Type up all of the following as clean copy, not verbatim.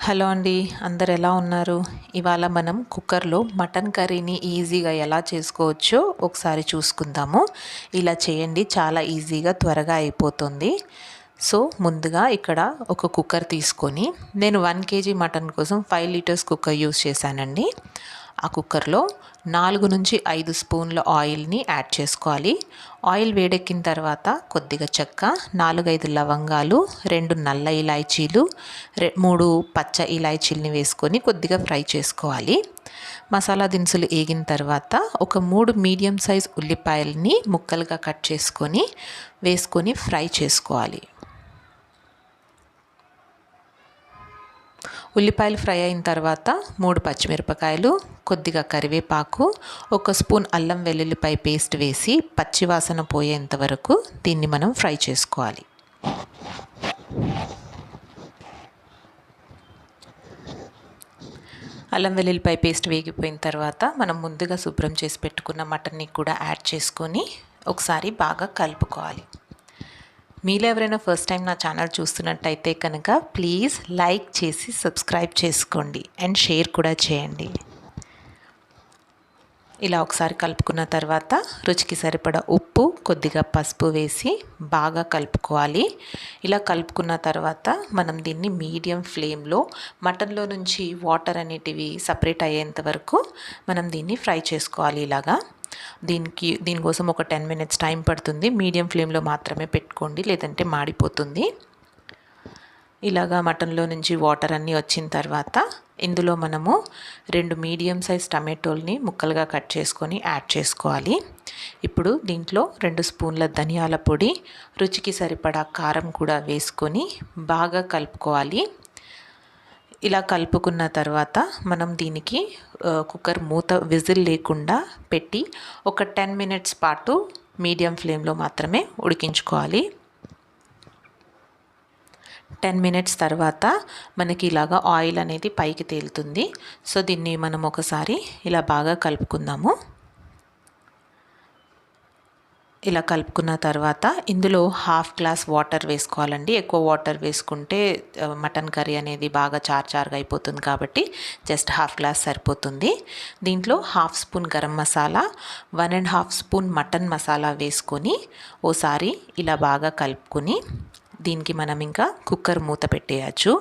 Hello అండి, అందరు ఎలా ఉన్నారు? ఇవాళ మనం కుక్కర్లో మటన్ కర్రీని ఈజీగా ఎలా చేసుకోవచ్చో ఒకసారి చూసుకుందాము. ఇలా చేయండి, చాలా ఈజీగా త్వరగా అయిపోతుంది. సో ముందుగా ఇక్కడ ఒక కుక్కర్ తీసుకొని నేను 1 కేజీ మటన్ కోసం 5 లీటర్స్ కుక్కర్ యూస్ చేశానండి. ఆ కుక్కర్లో 4 నుంచి 5 స్పూన్ల ఆయిల్ని యాడ్ చేసుకోవాలి. ఆయిల్ వేడెక్కిన తర్వాత కొద్దిగా చెక్క, 4-5 లవంగాలు, 2 నల్ల ఇలాచీలు, 3 పచ్చ ఇలాచీలని వేసుకొని కొద్దిగా ఫ్రై చేసుకోవాలి. మసాలా దినుసులు వేగిన తర్వాత ఒక 3 మీడియం సైజ్ ఉల్లిపాయలని ముక్కలుగా కట్ చేసుకొని వేసుకొని ఫ్రై చేసుకోవాలి. ఉల్లిపాయలు ఫ్రై అయిన తర్వాత 3 పచ్చిమిరపకాయలు, కొద్దిగా కరివేపాకు, 1 స్పూన్ అల్లం వెల్లుల్లిపాయ పేస్ట్ వేసి పచ్చివాసన పోయేంత వరకు దీన్ని మనం ఫ్రై చేసుకోవాలి. అల్లం వెల్లుల్లిపాయ పేస్ట్ వేగిపోయిన తర్వాత మనం ముందుగా శుభ్రం చేసి పెట్టుకున్న మటన్ని కూడా యాడ్ చేసుకొని ఒకసారి బాగా కలుపుకోవాలి. మీలో ఎవరైనా ఫస్ట్ టైం నా ఛానల్ చూస్తున్నట్టయితే కనుక ప్లీజ్ లైక్ చేసి సబ్స్క్రైబ్ చేసుకోండి అండ్ షేర్ కూడా చేయండి. ఇలా ఒకసారి కలుపుకున్న తర్వాత రుచికి సరిపడా ఉప్పు, కొద్దిగా పసుపు వేసి బాగా కలుపుకోవాలి. ఇలా కలుపుకున్న తర్వాత మనం దీన్ని మీడియం ఫ్లేమ్లో మటన్లో నుంచి వాటర్ అనేటివి సపరేట్ అయ్యేంత వరకు మనం దీన్ని ఫ్రై చేసుకోవాలి. ఇలాగా దీనికోసం ఒక 10 మినిట్స్ టైం పడుతుంది. మీడియం ఫ్లేమ్లో మాత్రమే పెట్టుకోండి, లేదంటే మాడిపోతుంది. ఇలాగా మటన్లో నుంచి వాటర్ అన్నీ వచ్చిన తర్వాత ఇందులో మనము 2 మీడియం సైజ్ టమాటోల్ని ముక్కలుగా కట్ చేసుకొని యాడ్ చేసుకోవాలి. ఇప్పుడు దీంట్లో 2 స్పూన్ల ధనియాల పొడి, రుచికి సరిపడా కారం కూడా వేసుకొని బాగా కలుపుకోవాలి. ఇలా కలుపుకున్న తర్వాత మనం దీనికి కుక్కర్ మూత విజిల్ లేకుండా పెట్టి ఒక 10 మినిట్స్ పాటు మీడియం ఫ్లేమ్లో మాత్రమే ఉడికించుకోవాలి. 10 మినిట్స్ తర్వాత మనకి ఇలాగా ఆయిల్ అనేది పైకి తేలుతుంది. సో దీన్ని మనం ఒకసారి ఇలా బాగా కలుపుకుందాము. ఇలా కలుపుకున్న తర్వాత ఇందులో 1/2 గ్లాస్ వాటర్ వేసుకోవాలండి. ఎక్కువ వాటర్ వేసుకుంటే మటన్ కర్రీ అనేది బాగా చారుగా అయిపోతుంది, కాబట్టి జస్ట్ 1/2 గ్లాస్ సరిపోతుంది. దీంట్లో 1/2 spoon garam masala, 1.5 spoon mutton masala వేసుకొని ఓసారి ఇలా బాగా కలుపుకొని దీనికి మనం ఇంకా కుక్కర్ మూత పెట్టేయచ్చు.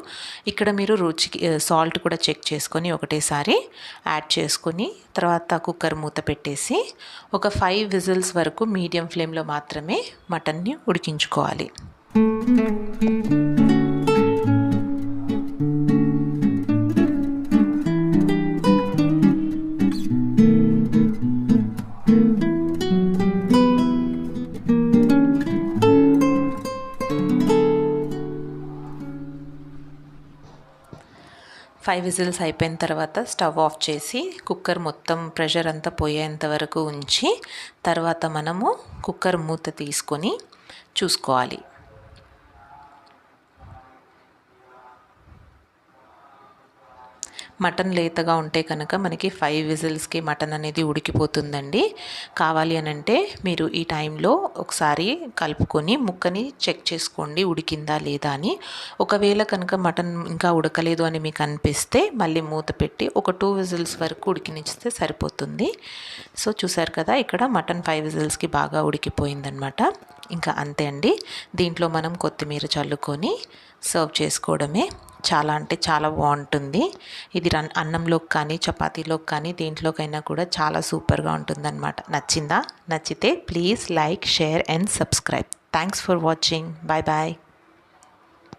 ఇక్కడ మీరు రుచికి సాల్ట్ కూడా చెక్ చేసుకొని ఒకటేసారి యాడ్ చేసుకొని తర్వాత కుక్కర్ మూత పెట్టేసి ఒక 5 విజిల్స్ వరకు మీడియం ఫ్లేమ్లో మాత్రమే మటన్ని ఉడికించుకోవాలి. ఫైవ్ విజిల్స్ అయిపోయిన తర్వాత స్టవ్ ఆఫ్ చేసి కుక్కర్ మొత్తం ప్రెషర్ అంతా పోయేంత వరకు ఉంచి తర్వాత మనము కుక్కర్ మూత తీసుకొని చూసుకోవాలి. మటన్ లేతగా ఉంటే కనుక మనకి 5 విజిల్స్కి మటన్ అనేది ఉడికిపోతుందండి. కావాలి అని అంటే మీరు ఈ టైంలో ఒకసారి కలుపుకొని ముక్కని చెక్ చేసుకోండి ఉడికిందా లేదా అని. ఒకవేళ కనుక మటన్ ఇంకా ఉడకలేదు అని మీకు అనిపిస్తే మళ్ళీ మూత పెట్టి ఒక 2 విజిల్స్ వరకు ఉడికినిస్తే సరిపోతుంది. సో చూసారు కదా, ఇక్కడ మటన్ 5 విజిల్స్కి బాగా ఉడికిపోయిందనమాట. ఇంకా అంతే అండి. దీంట్లో మనం కొత్తిమీర చల్లుకొని సర్వ్ చేసుకోవడమే. చాలా అంటే చాలా బాగుంటుంది. ఇది అన్నంలోకి కానీ చపాతీలోకి కానీ దేంట్లోకైనా కూడా చాలా సూపర్గా ఉంటుందన్నమాట. నచ్చిందా? నచ్చితే please like, share and subscribe. Thanks for watching. Bye bye.